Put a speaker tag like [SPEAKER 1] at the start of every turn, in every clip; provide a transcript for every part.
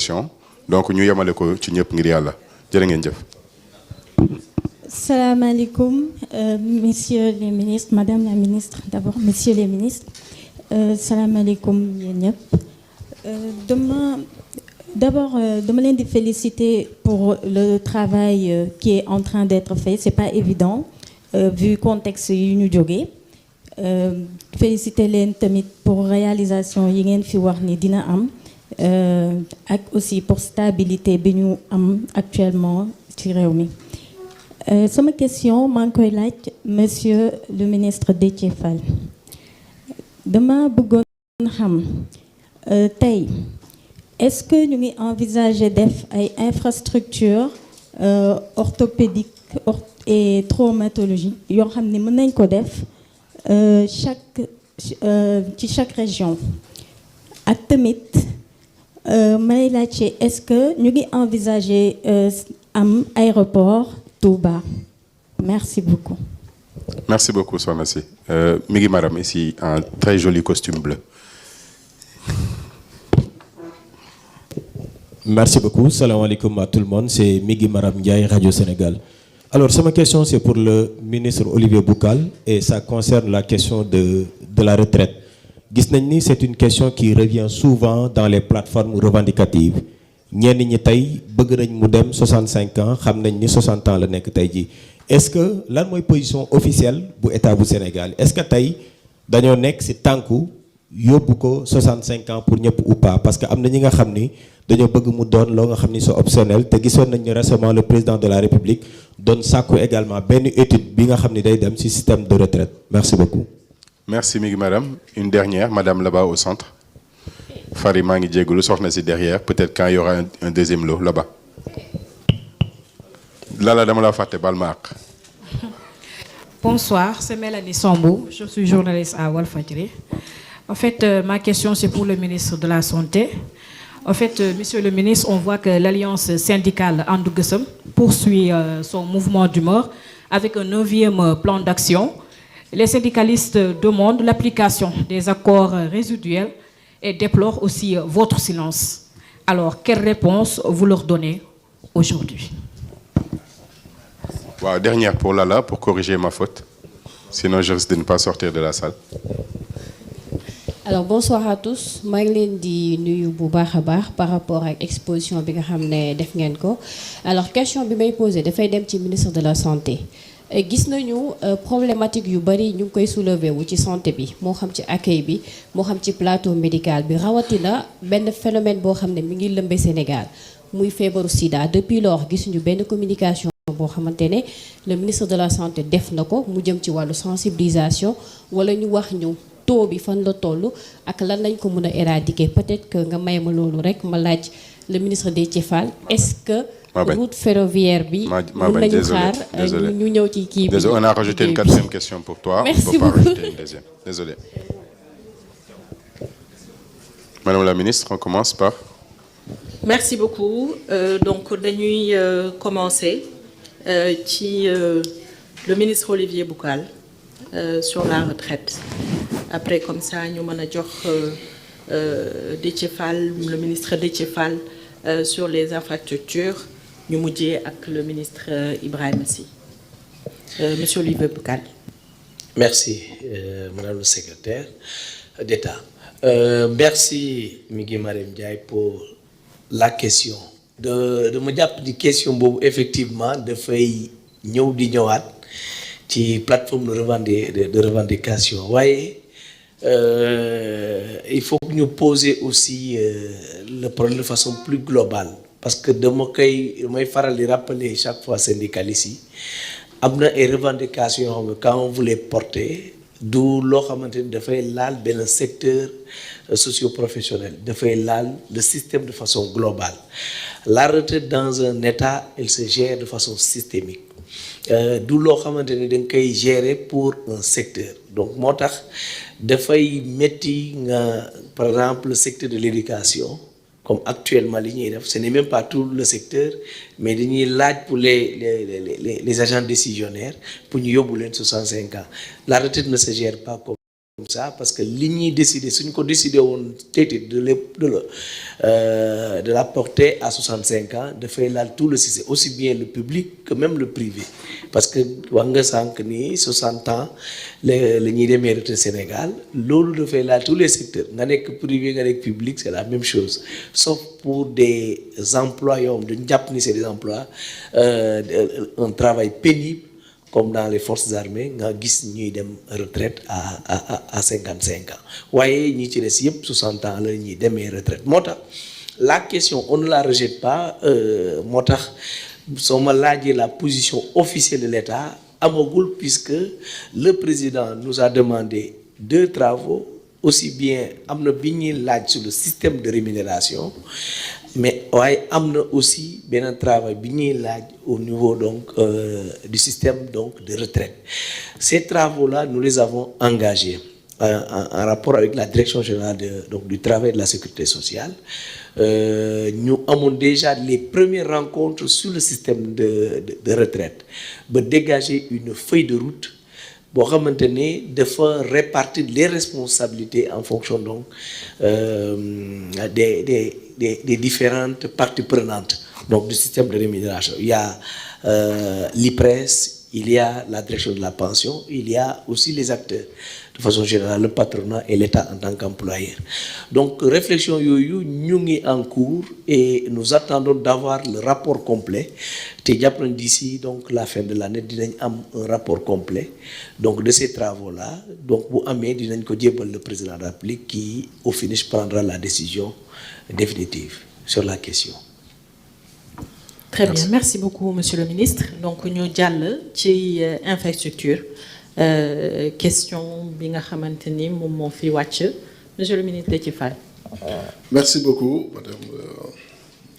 [SPEAKER 1] intervention donc ñu yemale ko ci ñëpp ngir yàlla jërë ngeen jëf.
[SPEAKER 2] Salam alaikum, messieurs les ministres, madame la ministre, d'abord, messieurs les ministres. Salam alaikum, yénep. D'abord, dama leen di féliciter pour le travail qui est en train d'être fait. C'est pas évident, vu le contexte yi ñu jógee. Féliciter leen tamit pour réalisation yi ngeen fi wax ni dina am, ak aussi pour stabilité bi ñu am actuellement ci réew mi. Sama question maa ngi koy laaj monsieur le ministre Déthié Fall dama bëggoon xam tey est-ce que ñu ngi envisager def ay infrastructures orthopédiques et traumatologie yoo xam ne mën nañ ko def ci chaque région ak tamit may laajte est-ce que ñu ngi envisager am aéroport Touba. Merci beaucoup.
[SPEAKER 1] Merci beaucoup, Sohna Si. Migui Maram, ici, un très joli costume bleu.
[SPEAKER 3] Merci beaucoup. Salam alaikum à tout le monde. C'est Migui Maram Ndiaye, Radio Sénégal. Alors, ma question, c'est pour le ministre Olivier Boucal et ça concerne la question de la retraite. Gis nañ ni c'est une question qui revient souvent dans les plateformes revendicatives. ñenn ñi tey bëgg nañ mu dem 65 ans xam nañ ni 60 ans la nekk tey jii est-ce que lan mooy position officielle bu état bu Sénégal est-ce que tey dañoo nekk ci tànku yóbbu ko 65 ans pour ñëpp ou pas parce que am na ñi nga xam ni dañoo bëgg mu doon loo nga xam ni c'est optionnel te gisoon nañ ni récemment le président de la République doon sàkku également benn étude bi nga xam ni day dem ci système de retraite merci beaucoup.
[SPEAKER 1] Merci Migui Maram. Une dernière, madame là-bas au centre. Fari maa ngi jégalu soxna si derrière peut-être quand il y aura un deuxième lot là-bas. Là dama la fàtte bal ma àq.
[SPEAKER 4] Bonsoir, c'est Mélanie Sambou, je suis journaliste à Walfadjri. En fait, ma question c'est pour le ministre de la Santé. En fait, monsieur le ministre, on voit que l'alliance syndicale Andu Gueusseum poursuit son mouvement d'humeur avec un 9e plan d'action. Les syndicalistes demandent l'application des accords résiduels et déplore aussi votre silence. Alors, quelle réponse vous leur donnez aujourd'hui?
[SPEAKER 1] Wow, dernière pour Lala, pour corriger ma faute. Sinon, je risque de ne pas sortir de la salle.
[SPEAKER 5] Alors, bonsoir à tous. Je suis nuyu bu baax a baax par rapport à l'exposition bi nga xam ne def ngeen ko. Alors, question bi may posé dafay dem ci ministre de la Santé. Gis nañu problématique yu bari ñu ngi koy soulever wu ci santé bi moo xam ci accueil bi moo xam ci plateau médical bi rawatina benn phénomène boo xam ne mi ngi lëmbe Sénégal muy feebaru sida depuis lors gisuñu benn communication boo xamante ne le ministre de la Santé def na ko mu jëm ci wàllu sensibilisation wala ñu wax ñu taux bi fan la toll ak lan lañ ko mën a éradiquer peut-être que nga may ma loolu rek ma laaj le ministre Déthié Fall est-ce que route ferroviaire bi mën nañu xaar ñu ñëw ci kii bi.
[SPEAKER 1] Désolé, on a rajouté une 4e question pour toi.
[SPEAKER 5] Merci
[SPEAKER 1] on peut
[SPEAKER 5] beaucoup.
[SPEAKER 1] pas rajouter une deuxième. Désolé. Madame la ministre, on commence par.
[SPEAKER 6] Merci beaucoup. Donc dañuy commencer ci le ministre Olivier Boucal sur la retraite. Après comme ça ñu mën a jox Déthié Fall, le ministre Déthié Fall sur les infrastructures. ñu mujjee ak le ministre Ibrahima Sy. Monsieur Olivier Boucal.
[SPEAKER 7] Merci madame le secrétaire d'État. Merci Migui Maram Ndiaye pour la question de ma jàpp di question boobu effectivement dafay ñëw di ñëwaat ci plateforme de revendication waaye il faut que ñu poser aussi le problème de façon plus globale. Parce que damay faral di rappeler chaque fois syndicalistes yi am na ay revendications yoo xam ne quand on voulait porter du loo xamante ni dafay laal benn secteur socio-professionnel dafay laal le système de façon globale. La retraite dans un état elle se gère de façon systémique du loo xamante ni da nga koy gérer pour un secteur donc moo tax dafay métti nga par exemple le secteur de l'éducation. Comme actuellement li ñuy def ce n'est même pas tout le secteur mais dañuy laaj pour les agents décisionnaires pour ñu yóbbu leen 65 ans la retraite ne se gère pas comme comme ça parce que li ñuy décider suñ ko décider woon tété de la porter à 65 ans dafay laal tout le système aussi bien le public que même le privé parce que wax nga sànq ni 60 ans la ñuy demee retraite Sénégal loolu dafay laal tous les secteurs nga nekk privé nga nekk public c'est la même chose sauf pour des emplois yoo xam dañu jàpp ni c'est des emplois un travail pénible comme dans les forces armées nga gis ñuy dem retraite à 55 ans waaye ñi ci des yëpp 60 ans la ñuy demee retraite moo tax la question on ne la rejette pas moo tax soo ma laajee la position officielle de l'État amagul puisque le président nous a demandé 2 travaux aussi bien am na bi ñuy laaj sur le système de rémunération mais waaye am na aussi benn travail bi ñuy laaj au niveau donc du système donc de retraite ces travaux-là nous les avons engagés en rapport avec la direction générale donc du travail et de la sécurité sociale ñu amoon déjà les premières rencontres sur le système de retraite ba dégager une feuille de route boo xamante ne dafa répartir les responsabilités en fonction donc des différentes parties prenantes donc du système de rémunération. Il y a l'IPRES, il y a la direction de la pension, il y a aussi les acteurs de façon générale, le patronat et l'État en tant qu'employeur. Donc réflexion yooyu ñu ngi en cours et nous attendons d'avoir le rapport complet te jàpp nañ d'ici donc la fin de l'année dinañ am un rapport complet donc de ces travaux-là donc bu amee dinañ ko jébbal le président de la République qui au finish prendra la décision définitive sur la question.
[SPEAKER 6] Très bien, merci beaucoup monsieur le ministre. Donc ñu jàll ci infrastructure question bi nga xamante ni moom moo fi wàcc monsieur le ministre Déthié Fall.
[SPEAKER 8] Merci beaucoup madame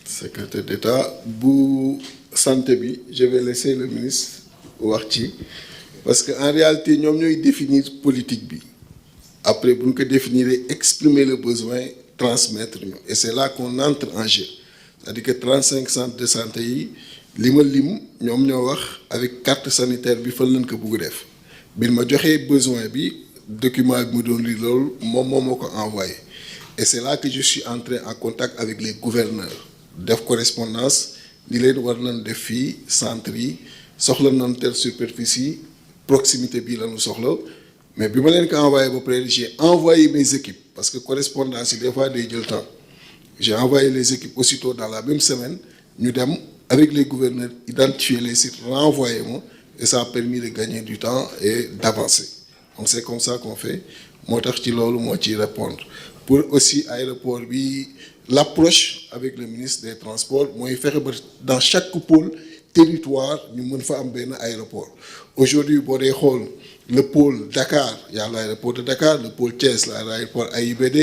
[SPEAKER 8] secrétaire d'État bu santé bi je vais laisser le ministre wax ci parce que en réalité ñoom ñooy définir politique bi après bu ñu ko définir exprimer le besoin transmettre ñu et c'est là qu'on entre en jeu c'est-à-dire que 35 centres de santé yi li ma lim ñoom ñoo wax avec carte sanitaire bi fan lañ ko bëgg def bi ma joxee besoin bi document bi mu doon lii loolu moom moo ko envoyé et c'est là que je suis entré en contact avec les gouverneurs def correspondance di leen war nañ def fii centre yi soxla nañ telle superficie proximité bii la ñu soxla mais bi ma leen ko envoyé ba pare j'ai envoyé mes équipes parce que correspondance yi des fois day jël temps j'ai envoyé les équipes aussitôt dans la même semaine ñu dem avec les gouverneurs identifier les sites renvoyer moi et ça a permis de gagner du temps et d'avancer donc c'est comme ça qu'on fait moo tax ci loolu moo ciy répondre pour aussi aéroport bi l'approche avec le ministre des transports mooy fexe ba dans chaque pôle territoire ñu mën fa am benn aéroport aujourd'hui boo dee xool le pôle Dakar il y a l'aéroport de Dakar le pôle Thiès l'aéroport AIBD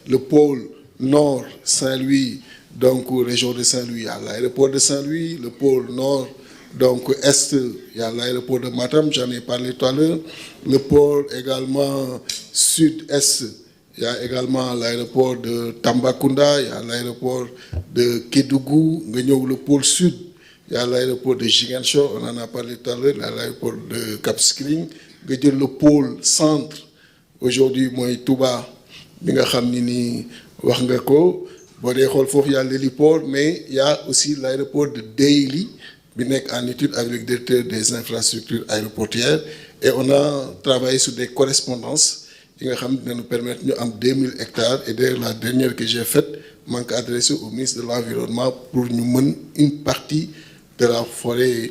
[SPEAKER 8] le pôle nord Saint-Louis donc région de Saint-Louis il y a l'aéroport de Saint-Louis le pôle nord donc est il y a l'aéroport de Matam j'en ai parlé tout à l'heure le pôle également sud-est il y a également l'aéroport de Tambacounda il y a l'aéroport de Kédougou nga ñëw le pôle sud il y a l'aéroport de Ziguinchor on en a parlé tout à l'heure il y a l'aéroport de Cap Skirring nga jël le pôle centre aujourd'hui mooy Touba bi nga xam ni nii wax nga ko boo dee xool foofu y a l'héliport mais il y a aussi l'aéroport de Déili bi nekk en étude avec le directeur des infrastructures aéroportuaires et on a travaillé sur des correspondances yi nga xam ne nous permettre ñu am 2000 hectares et d'ailleurs la dernière que j'ai faite maa ngi ko adressé au ministre de l'environnement pour ñu mën une partie de la forêt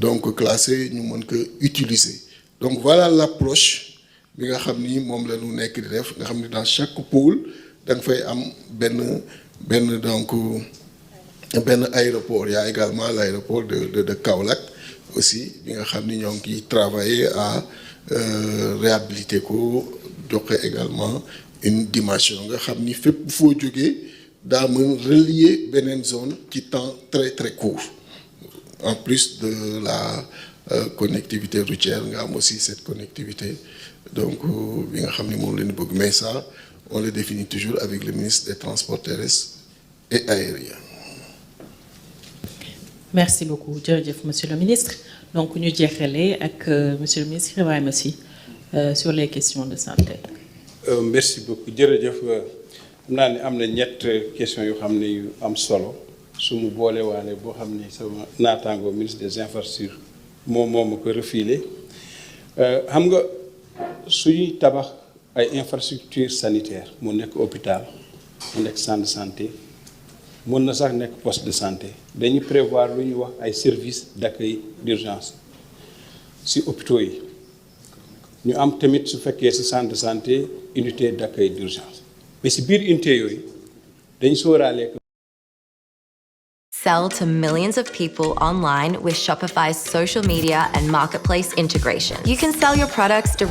[SPEAKER 8] donc classée ñu mën ko utiliser donc voilà l'approche bi nga xam ni moom la ñu nekk di def nga xam ni dans chaque pôle da nga fay am benn donc benn aéroport il y a également l'aéroport de Kaolack aussi bi nga xam ni ñoo ngi travailler à réhabiliter ko joxe également une dimension nga xam ni fépp foo jógee daa mën relier beneen zone ci temps très très court en plus de la connectivité routière nga am aussi cette connectivité donc bi nga xam ni moom la ñu bëgg mais ça on le définit toujours avec le ministre des Transports terrestres et aériens.
[SPEAKER 6] Merci beaucoup jërëjëf monsieur le ministre donc ñu jeexale ak monsieur le ministre Ibrahima Sy sur les questions de santé.
[SPEAKER 9] merci beaucoup jërëjëf xam naa ne am na ñett question yu xam ne yu am solo su mu boole waale boo xam ne sama naataango ministre des infrastructures moom moo ma ko refilé xam nga suñuy tabax ay infrastructures sanitaires mu nekk hôpital mu nekk centre de santé mën na sax nekk poste de santé dañuy prévoir lu ñuy wax ay services d'accueil d'urgence ci hôpitaux yi ñu am tamit su fekkee ci centre de santé unité d'accueil d'urgence mais ci biir unité yooyu dañ sóoraale.
[SPEAKER 10] Sell to millions of people online with Shopify's social media and marketplace integration. You can sell your products directly